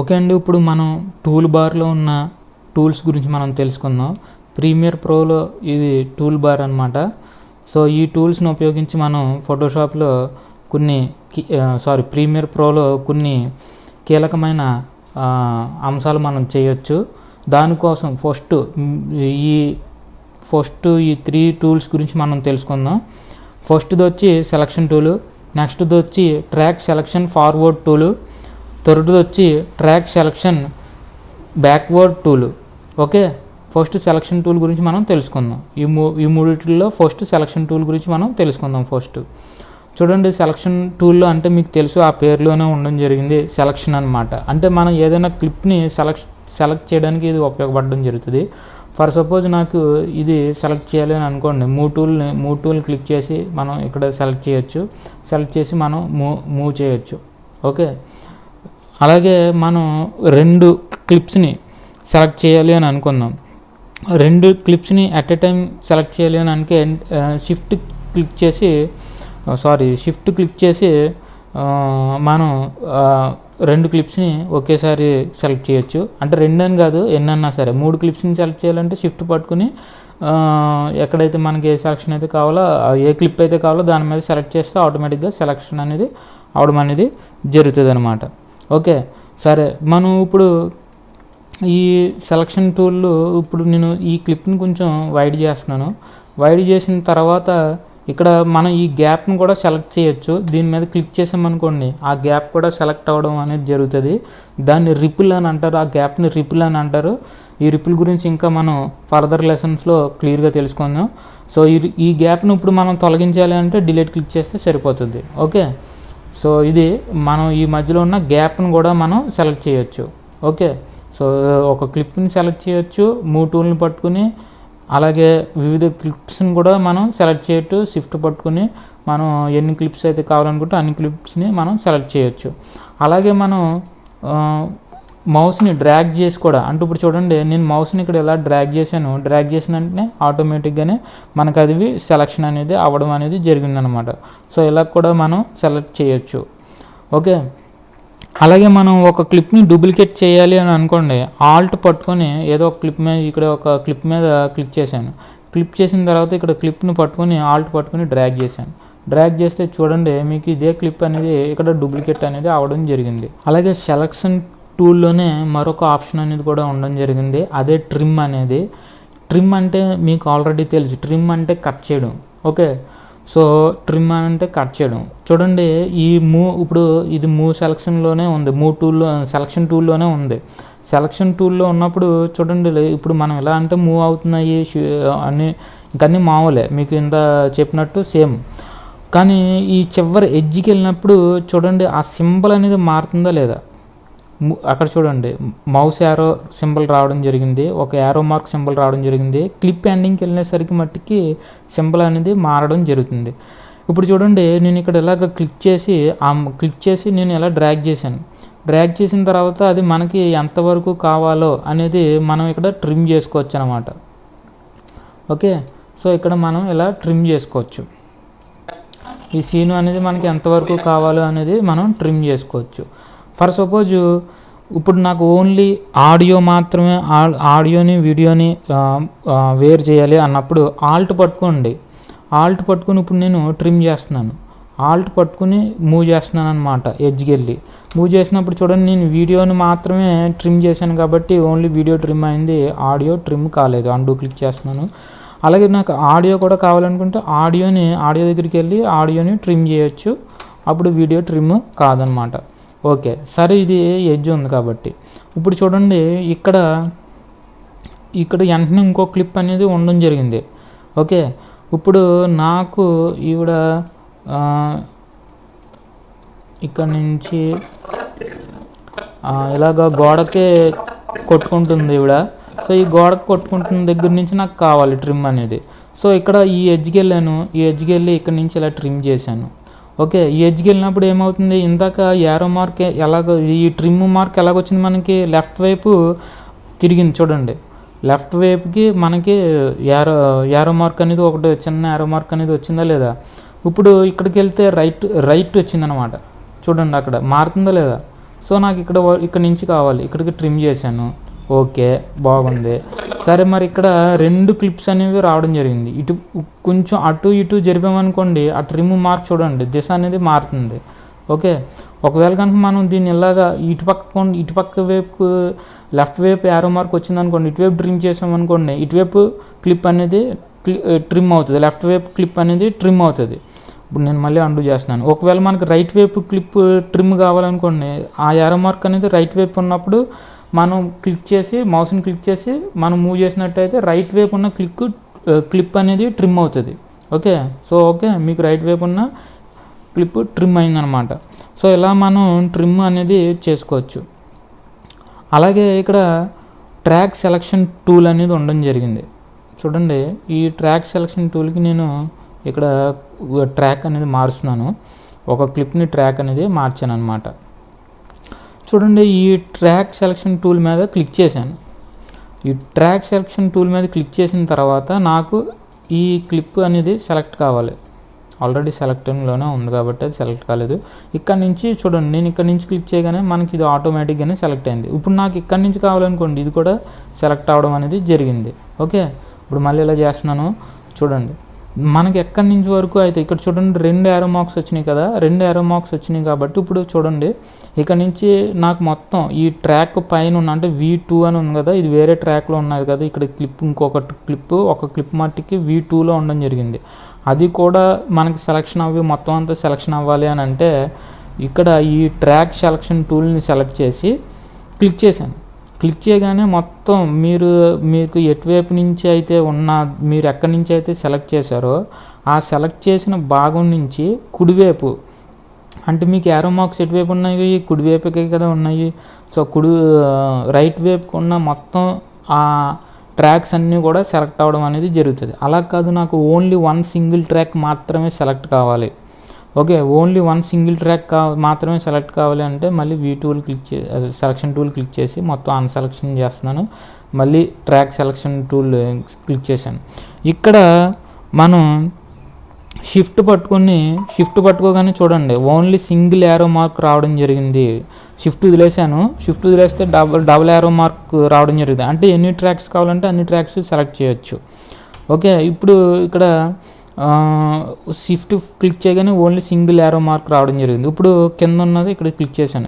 Okay అండి, ఇప్పుడు మనం టూల్ బార్లో ఉన్న టూల్స్ గురించి మనం తెలుసుకుందాం. ప్రీమియర్ ప్రోలో ఇది టూల్ బార్ అనమాట. సో ఈ టూల్స్ని ఉపయోగించి మనం ఫోటోషాప్లో ప్రీమియర్ ప్రోలో కొన్ని కీలకమైన అంశాలు మనం చేయొచ్చు. దానికోసం ఫస్ట్ ఈ 3 టూల్స్ గురించి మనం తెలుసుకుందాం. ఫస్ట్ది వచ్చి సెలక్షన్ టూలు, నెక్స్ట్ది వచ్చి ట్రాక్ సెలక్షన్ ఫార్వర్డ్ టూలు, థర్డ్ది వచ్చి track selection backward tool. Okay, first selection tool గురించి మనం తెలుసుకుందాం. ఈ మూడిట్లో ఫస్ట్ సెలక్షన్ టూల్ గురించి మనం తెలుసుకుందాం. ఫస్ట్ చూడండి, సెలక్షన్ టూల్లో అంటే మీకు తెలుసు, ఆ పేరులోనే ఉండడం జరిగింది సెలక్షన్ అనమాట. అంటే మనం ఏదైనా క్లిప్ని సెలెక్ట్ చేయడానికి ఇది ఉపయోగపడడం జరుగుతుంది. ఫర్ సపోజ్ నాకు ఇది సెలెక్ట్ చేయాలి అని అనుకోండి, మూవ్ టూల్ క్లిక్ చేసి మనం ఇక్కడ సెలెక్ట్ చేయొచ్చు. సెలెక్ట్ చేసి మనం మూవ్ చేయొచ్చు. ఓకే, అలాగే మనం 2 క్లిప్స్ని సెలెక్ట్ చేయాలి అని అనుకుందాం. 2 క్లిప్స్ని అట్ ఎ టైం సెలెక్ట్ చేయాలి అని అంటే షిఫ్ట్ క్లిక్ చేసి మనం 2 క్లిప్స్ని ఒకేసారి సెలెక్ట్ చేయొచ్చు. అంటే 2 అని కాదు, ఎన్నన్నా సరే 3 క్లిప్స్ని సెలెక్ట్ చేయాలంటే షిఫ్ట్ పట్టుకుని ఎక్కడైతే మనకి ఏ సెలక్షన్ అయితే కావాలో, ఏ క్లిప్ అయితే కావాలో దాని మీద సెలెక్ట్ చేస్తే ఆటోమేటిక్గా సెలక్షన్ అనేది అవడం అనేది జరుగుతుంది అనమాట. ఓకే, సరే, మనం ఇప్పుడు ఈ సెలక్షన్ టూల్లో ఇప్పుడు నేను ఈ క్లిప్ని కొంచెం వైడ్ చేస్తున్నాను. వైడ్ చేసిన తర్వాత ఇక్కడ మనం ఈ గ్యాప్ను కూడా సెలెక్ట్ చేయొచ్చు. దీని మీద క్లిక్ చేసామనుకోండి, ఆ గ్యాప్ కూడా సెలెక్ట్ అవ్వడం అనేది జరుగుతుంది. దాన్ని రిపుల్ అని అంటారు, ఆ గ్యాప్ని రిపుల్ అని అంటారు. ఈ రిపుల్ గురించి ఇంకా మనం ఫర్దర్ లెసన్స్లో క్లియర్గా తెలుసుకుందాం. సో ఈ గ్యాప్ను ఇప్పుడు మనం తొలగించాలి అంటే డిలీట్ క్లిక్ చేస్తే సరిపోతుంది. ఓకే, సో ఇది మనం ఈ మధ్యలో ఉన్న గ్యాప్ను కూడా మనం సెలెక్ట్ చేయొచ్చు. ఓకే, సో ఒక క్లిప్ని సెలెక్ట్ చేయొచ్చు మూవ్ టూల్ని పట్టుకుని, అలాగే వివిధ క్లిప్స్ని కూడా మనం సెలెక్ట్ చేయొచ్చు. షిఫ్ట్ పట్టుకుని మనం ఎన్ని క్లిప్స్ అయితే కావాలనుకుంటే అన్ని క్లిప్స్ని మనం సెలెక్ట్ చేయొచ్చు. అలాగే మనం మౌస్ని డ్రాగ్ చేసి కూడా, అంటే ఇప్పుడు చూడండి, నేను మౌస్ని ఇక్కడ ఎలా డ్రాగ్ చేసిన వెంటనే ఆటోమేటిక్గానే మనకు అది సెలక్షన్ అనేది అవ్వడం అనేది జరిగిందనమాట. సో ఇలా కూడా మనం సెలెక్ట్ చేయొచ్చు. ఓకే, అలాగే మనం ఒక క్లిప్ని డూప్లికేట్ చేయాలి అని అనుకోండి, ఆల్ట్ పట్టుకొని ఏదో ఒక క్లిప్ మీద, ఇక్కడ ఒక క్లిప్ మీద క్లిక్ చేశాను. క్లిక్ చేసిన తర్వాత ఇక్కడ క్లిప్ని పట్టుకొని ఆల్ట్ పట్టుకొని డ్రాగ్ చేశాను. డ్రాగ్ చేస్తే చూడండి, మీకు ఇదే క్లిప్ అనేది ఇక్కడ డూప్లికేట్ అనేది అవ్వడం జరిగింది. అలాగే సెలక్షన్ టూల్లోనే మరొక ఆప్షన్ అనేది కూడా ఉండడం జరిగింది, అదే ట్రిమ్ అనేది. ట్రిమ్ అంటే మీకు ఆల్రెడీ తెలుసు, ట్రిమ్ అంటే కట్ చేయడం. ఓకే, సో ట్రిమ్ అంటే కట్ చేయడం. చూడండి, ఇప్పుడు ఇది మూవ్ సెలక్షన్లోనే ఉంది, సెలక్షన్ టూల్లోనే ఉంది. సెలక్షన్ టూల్లో ఉన్నప్పుడు చూడండి, ఇప్పుడు మనం ఎలా అంటే మూవ్ అవుతున్నాయి ఇంకన్నీ మామూలే, మీకు ఇంత చెప్పినట్టు సేమ్. కానీ ఈ చివరి ఎడ్జ్కి వెళ్ళినప్పుడు చూడండి, ఆ సింబల్ అనేది మారుతుందా లేదా. అక్కడ చూడండి, మౌస్ యారో సింబల్ రావడం జరిగింది, ఒక యారో మార్క్ సింబల్ రావడం జరిగింది. క్లిప్ ఎండింగ్కి వెళ్ళేసరికి మట్టికి సింబల్ అనేది మారడం జరుగుతుంది. ఇప్పుడు చూడండి, నేను ఇక్కడ ఇలాగ క్లిక్ చేసి నేను ఎలా డ్రాగ్ చేశాను. డ్రాగ్ చేసిన తర్వాత అది మనకి ఎంతవరకు కావాలో అనేది మనం ఇక్కడ ట్రిమ్ చేసుకోవచ్చు అనమాట. ఓకే, సో ఇక్కడ మనం ఇలా ట్రిమ్ చేసుకోవచ్చు. ఈ సీను అనేది మనకి ఎంతవరకు కావాలో అనేది మనం ట్రిమ్ చేసుకోవచ్చు. ఫర్ సపోజ్ ఇప్పుడు నాకు ఓన్లీ ఆడియో మాత్రమే, ఆడియోని వీడియోని వేరు చేయాలి అన్నప్పుడు ఆల్ట్ పట్టుకోండి. ఆల్ట్ పట్టుకుని ఇప్పుడు నేను ట్రిమ్ చేస్తున్నాను. ఆల్ట్ పట్టుకుని మూవ్ చేస్తున్నాను అనమాట. ఎడ్జ్కి వెళ్ళి మూవ్ చేసినప్పుడు చూడండి, నేను వీడియోని మాత్రమే ట్రిమ్ చేశాను కాబట్టి ఓన్లీ వీడియో ట్రిమ్ అయింది, ఆడియో ట్రిమ్ కాలేదు. అండూ క్లిక్ చేస్తున్నాను. అలాగే నాకు ఆడియో కూడా కావాలనుకుంటే ఆడియో దగ్గరికి వెళ్ళి ఆడియోని ట్రిమ్ చేయొచ్చు, అప్పుడు వీడియో ట్రిమ్ కాదనమాట. ఓకే, సరే, ఇది ఎడ్జ్ ఉంది కాబట్టి ఇప్పుడు చూడండి, ఇక్కడ వెంటనే ఇంకో క్లిప్ అనేది ఉండడం జరిగింది. ఓకే, ఇప్పుడు నాకు ఇక్కడ నుంచి ఇలాగ గోడకే కొట్టుకుంటుంది సో ఈ గోడకు కొట్టుకుంటున్న దగ్గర నుంచి నాకు కావాలి ట్రిమ్ అనేది. సో ఇక్కడ ఈ ఎడ్జ్కి వెళ్ళి ఇక్కడ నుంచి ఇలా ట్రిమ్ చేశాను. ఓకే, ఈ ఎడ్జ్కి వెళ్ళినప్పుడు ఏమవుతుంది, ఇందాక యారో మార్క్ ఈ ట్రిమ్ మార్క్ ఎలాగొచ్చింది, మనకి లెఫ్ట్ వైపు తిరిగింది. చూడండి, లెఫ్ట్ వైపుకి మనకి యారో మార్క్ అనేది ఒకటి చిన్న యారో మార్క్ అనేది వచ్చిందా లేదా. ఇప్పుడు ఇక్కడికి వెళ్తే రైట్ వచ్చిందనమాట. చూడండి, అక్కడ మారుతుందా లేదా. సో నాకు ఇక్కడ నుంచి కావాలి, ఇక్కడికి ట్రిమ్ చేశాను. ఓకే, బాగుంది. సరే, మరి ఇక్కడ 2 క్లిప్స్ అనేవి రావడం జరిగింది. ఇటు కొంచెం అటు ఇటు జరిపామనుకోండి, ఆ ట్రిమ్ మార్క్ చూడండి, దిశ అనేది మారుతుంది. ఓకే, ఒకవేళ కనుక మనం దీన్ని ఇలాగా ఇటుపక్క వైపు లెఫ్ట్ వైపు యారో మార్క్ వచ్చిందనుకోండి, ఇటువైపు ట్రిమ్ చేసామనుకోండి, ఇటువైపు క్లిప్ అనేది ట్రిమ్ అవుతుంది, లెఫ్ట్ వైపు క్లిప్ అనేది ట్రిమ్ అవుతుంది. ఇప్పుడు నేను మళ్ళీ అండు చేస్తున్నాను. ఒకవేళ మనకు రైట్ వైపు క్లిప్ ట్రిమ్ కావాలనుకోండి, ఆ యారో మార్క్ అనేది రైట్ వైపు ఉన్నప్పుడు మనం మౌస్ని క్లిక్ చేసి మనం మూవ్ చేసినట్టయితే రైట్ వైపు ఉన్న క్లిప్ అనేది ట్రిమ్ అవుతుంది. ఓకే, సో ఓకే, మీకు రైట్ వైపు ఉన్న క్లిప్ ట్రిమ్ అయిందనమాట. సో ఇలా మనం ట్రిమ్ అనేది చేసుకోవచ్చు. అలాగే ఇక్కడ ట్రాక్ సెలక్షన్ టూల్ అనేది ఉండడం జరిగింది. చూడండి, ఈ ట్రాక్ సెలక్షన్ టూల్కి నేను ఇక్కడ ట్రాక్ అనేది మారుస్తున్నాను. ఒక క్లిప్ని ట్రాక్ అనేది మార్చాను అనమాట. చూడండి, ఈ ట్రాక్ సెలక్షన్ టూల్ మీద క్లిక్ చేశాను. ఈ ట్రాక్ సెలక్షన్ టూల్ మీద క్లిక్ చేసిన తర్వాత నాకు ఈ క్లిప్ అనేది సెలెక్ట్ కావాలి. ఆల్రెడీ సెలెక్టింగ్లోనే ఉంది కాబట్టి అది సెలెక్ట్ కాలేదు. ఇక్కడ నుంచి చూడండి, నేను ఇక్కడ నుంచి క్లిక్ చేయగానే మనకి ఇది ఆటోమేటిక్గానే సెలెక్ట్ అయింది. ఇప్పుడు నాకు ఇక్కడ నుంచి కావాలనుకోండి, ఇది కూడా సెలెక్ట్ అవ్వడం అనేది జరిగింది. ఓకే, ఇప్పుడు మళ్ళీ ఇలా చేస్తున్నాను. చూడండి, మనకి ఎక్కడి నుంచి వరకు అయితే ఇక్కడ చూడండి 2 యారో మార్క్స్ వచ్చినాయి కదా, 2 యారో మార్క్స్ వచ్చినాయి కాబట్టి ఇప్పుడు చూడండి ఇక్కడ నుంచి నాకు మొత్తం ఈ ట్రాక్ పైన ఉన్న అంటే V2 అని ఉంది కదా, ఇది వేరే ట్రాక్లో ఉన్నది కదా, ఇక్కడ ఒక క్లిప్ మట్టికి V2లో ఉండడం జరిగింది. అది కూడా మనకి సెలక్షన్ మొత్తం అంతా సెలక్షన్ అవ్వాలి అని అంటే ఇక్కడ ఈ ట్రాక్ సెలక్షన్ టూల్ని సెలెక్ట్ చేసి క్లిక్ చేశాను. క్లిక్ చేయగానే మొత్తం మీకు ఎటువైపు నుంచి అయితే మీరు ఎక్కడి నుంచి అయితే సెలెక్ట్ చేశారో ఆ సెలెక్ట్ చేసిన భాగం నుంచి కుడివైపు, అంటే మీకు యారో మార్క్స్ ఎటువైపు ఉన్నాయి, కుడివైపుకే కదా ఉన్నాయి. సో రైట్ వైపుకు ఉన్న మొత్తం ఆ ట్రాక్స్ అన్నీ కూడా సెలెక్ట్ అవ్వడం అనేది జరుగుతుంది. అలా కాదు, నాకు ఓన్లీ 1 సింగిల్ ట్రాక్ మాత్రమే సెలెక్ట్ కావాలి. ఓకే, ఓన్లీ 1 సింగిల్ ట్రాక్ మాత్రమే సెలెక్ట్ కావాలి అంటే మళ్ళీ సెలక్షన్ టూల్ క్లిక్ చేసి మొత్తం అన్సెలక్షన్ చేస్తున్నాను. మళ్ళీ ట్రాక్ సెలక్షన్ టూల్ క్లిక్ చేశాను. ఇక్కడ మనం షిఫ్ట్ పట్టుకోగానే చూడండి ఓన్లీ సింగిల్ యారో మార్క్ రావడం జరిగింది. షిఫ్ట్ వదిలేస్తే డబుల్ యారో మార్క్ రావడం జరిగింది. అంటే ఎన్ని ట్రాక్స్ కావాలంటే అన్ని ట్రాక్స్ సెలెక్ట్ చేయొచ్చు. ఓకే, ఇప్పుడు ఇక్కడ షిఫ్ట్ క్లిక్ చేయగానే ఓన్లీ సింగిల్ యారో మార్క్ రావడం జరిగింది. ఇప్పుడు కింద ఉన్నది ఇక్కడ క్లిక్ చేశాను.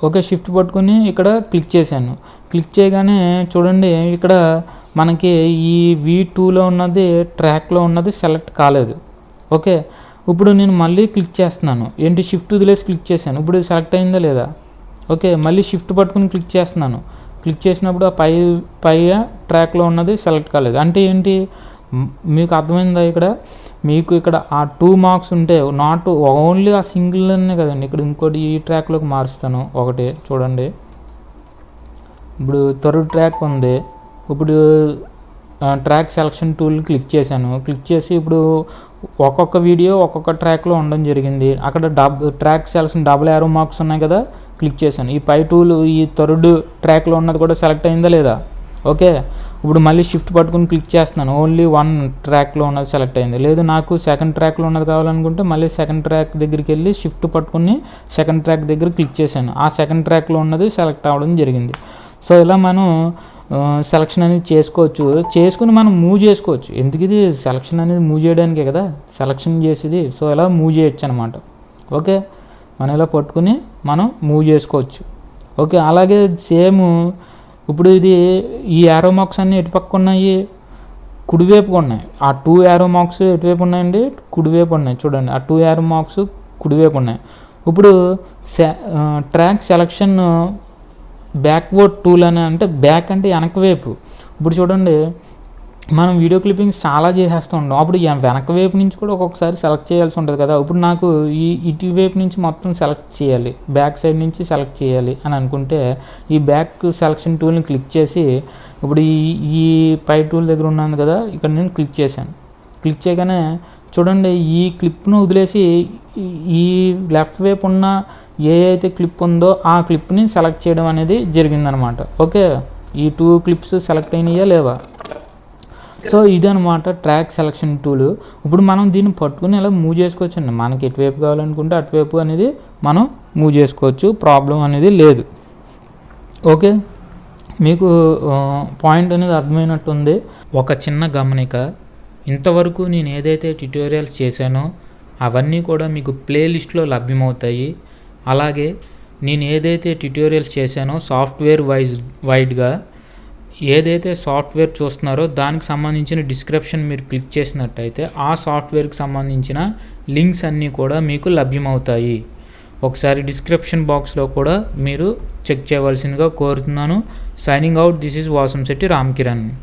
ఓకే, షిఫ్ట్ పట్టుకొని ఇక్కడ క్లిక్ చేశాను. క్లిక్ చేయగానే చూడండి ఇక్కడ మనకి ఈ V2లో ఉన్నది ట్రాక్లో ఉన్నది సెలెక్ట్ కాలేదు. ఓకే, ఇప్పుడు నేను మళ్ళీ క్లిక్ చేస్తున్నాను. షిఫ్ట్ వదిలేసి క్లిక్ చేశాను. ఇప్పుడు సెలెక్ట్ అయిందా లేదా? ఓకే, మళ్ళీ షిఫ్ట్ పట్టుకుని క్లిక్ చేస్తున్నాను. క్లిక్ చేసినప్పుడు ఆ పై ట్రాక్లో ఉన్నది సెలెక్ట్ కాలేదు. అంటే ఏంటి, మీకు అర్థమైందా? మీకు ఇక్కడ ఆ 2 మార్క్స్ ఉంటే నాట్ ఓన్లీ ఆ సింగిల్ అనే కదండి. ఇక్కడ ఇంకోటి ఈ ట్రాక్లోకి మారుస్తాను. ఒకటి చూడండి, ఇప్పుడు థర్డ్ ట్రాక్ ఉంది. ఇప్పుడు ట్రాక్ సెలక్షన్ టూల్ క్లిక్ చేశాను. క్లిక్ చేసి ఇప్పుడు ఒక్కొక్క వీడియో ఒక్కొక్క ట్రాక్లో ఉండడం జరిగింది. అక్కడ track selection double arrow marks ఉన్నాయి కదా, క్లిక్ చేశాను. ఈ పై టూల్ ఈ థర్డ్ ట్రాక్లో ఉన్నది కూడా సెలెక్ట్ అయిందా లేదా? ఓకే, ఇప్పుడు మళ్ళీ షిఫ్ట్ పట్టుకుని క్లిక్ చేస్తున్నాను. ఓన్లీ 1 ట్రాక్లో ఉన్నది సెలెక్ట్ అయింది. లేదు నాకు సెకండ్ ట్రాక్లో ఉన్నది కావాలనుకుంటే మళ్ళీ సెకండ్ ట్రాక్ దగ్గరికి వెళ్ళి షిఫ్ట్ పట్టుకుని సెకండ్ ట్రాక్ దగ్గర క్లిక్ చేశాను. ఆ సెకండ్ ట్రాక్లో ఉన్నది సెలెక్ట్ అవ్వడం జరిగింది. సో ఇలా మనం సెలక్షన్ అనేది చేసుకుని మనం మూవ్ చేసుకోవచ్చు. ఎందుకు ఇది సెలక్షన్ అనేది మూవ్ చేయడానికే కదా సెలక్షన్ చేసేది. సో ఇలా మూవ్ చేయొచ్చు అనమాట. ఓకే, మనం ఇలా పట్టుకుని మనం మూవ్ చేసుకోవచ్చు. ఓకే, అలాగే సేమ్ ఇప్పుడు ఈ యారో మార్క్స్ అన్నీ ఎటుపక్క ఉన్నాయి, కుడివైపుగా ఉన్నాయి. ఆ 2 యారో మార్క్స్ ఎటువైపు ఉన్నాయండి, కుడివైపు ఉన్నాయి. చూడండి, ఆ 2 యారో మార్క్స్ కుడివైపు ఉన్నాయి. ఇప్పుడు ట్రాక్ సెలక్షన్ బ్యాక్వర్డ్ టూల్ అని అంటే బ్యాక్ అంటే వెనక వైపు. ఇప్పుడు చూడండి, మనం వీడియో క్లిప్పింగ్ చాలా చేసేస్తూ ఉంటాం. అప్పుడు వెనక వైపు నుంచి కూడా ఒక్కొక్కసారి సెలెక్ట్ చేయాల్సి ఉంటుంది కదా. ఇప్పుడు నాకు ఇటువైపు నుంచి మొత్తం సెలెక్ట్ చేయాలి, బ్యాక్ సైడ్ నుంచి సెలెక్ట్ చేయాలి అని అనుకుంటే ఈ బ్యాక్ సెలక్షన్ టూల్ని క్లిక్ చేసి ఇప్పుడు ఈ పై టూల్ దగ్గర ఉన్నాను కదా, ఇక్కడ నేను క్లిక్ చేశాను. క్లిక్ చేయగానే చూడండి ఈ క్లిప్ను వదిలేసి ఈ లెఫ్ట్ వైపు ఉన్న ఏ అయితే క్లిప్ ఉందో ఆ క్లిప్ని సెలెక్ట్ చేయడం అనేది జరిగిందనమాట. ఓకే, ఈ 2 క్లిప్స్ సెలెక్ట్ అయినాయా లేవా? సో ఇదనమాట ట్రాక్ సెలక్షన్ టూల్. ఇప్పుడు మనం దీన్ని పట్టుకుని ఇలా మూవ్ చేసుకోవచ్చు అండి. మనకి ఎటువైపు కావాలనుకుంటే అటువైపు అనేది మనం మూవ్ చేసుకోవచ్చు, ప్రాబ్లం అనేది లేదు. ఓకే, మీకు పాయింట్ అనేది అర్థమైనట్టుంది. ఒక చిన్న గమనిక, ఇంతవరకు నేను ఏదైతే ట్యుటోరియల్స్ చేశానో అవన్నీ కూడా మీకు ప్లేలిస్ట్లో లభ్యమవుతాయి. అలాగే నేను ఏదైతే ట్యుటోరియల్స్ చేశానో సాఫ్ట్వేర్ వైడ్గా ఏదైతే సాఫ్ట్వేర్ చూస్తున్నారో దానికి సంబంధించిన డిస్క్రిప్షన్ మీరు క్లిక్ చేసినట్టయితే ఆ సాఫ్ట్వేర్కి సంబంధించిన లింక్స్ అన్నీ కూడా మీకు లభ్యమవుతాయి. ఒకసారి డిస్క్రిప్షన్ బాక్స్లో కూడా మీరు చెక్ చేయవలసిందిగా కోరుతున్నాను. Signing out, this is Vasamsetti Ram Kiran.